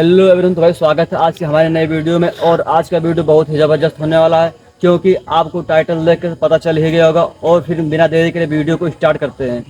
Hello everyone, तो भाई स्वागत है आज के हमारे नए वीडियो में। और आज का वीडियो बहुत ही ज़बरदस्त होने वाला है, क्योंकि आपको टाइटल देख कर पता चल ही गया होगा। और फिर बिना देरी के वीडियो को स्टार्ट करते हैं।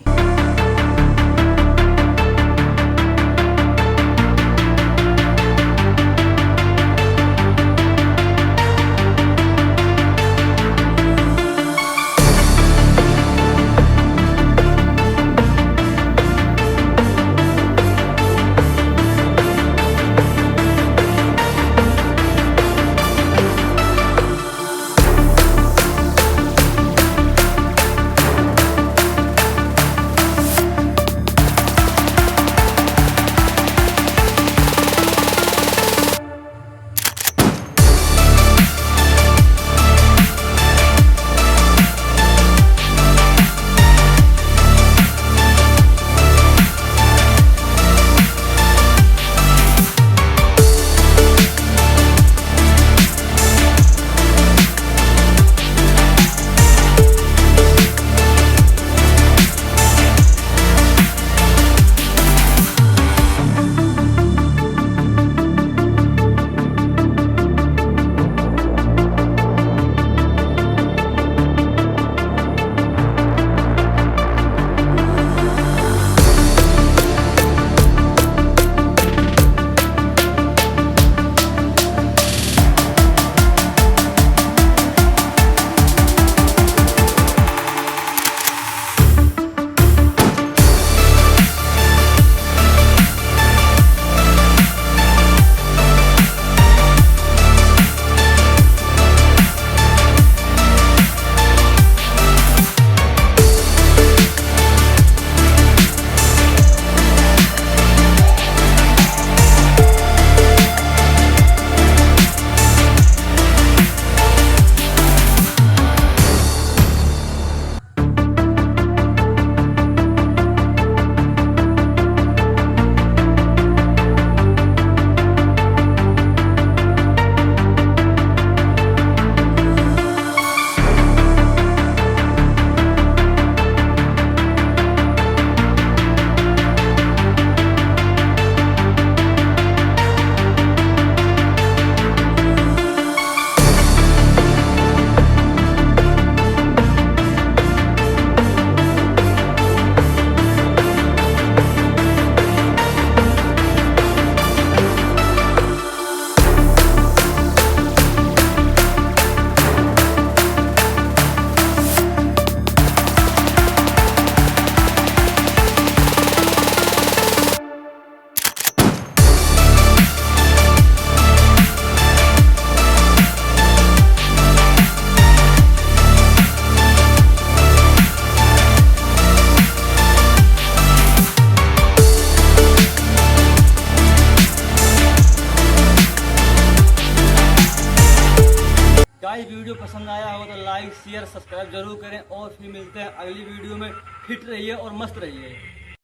गाइस, वीडियो पसंद आया हो तो लाइक शेयर सब्सक्राइब जरूर करें। और फिर मिलते हैं अगली वीडियो में। फिट रहिए और मस्त रहिए।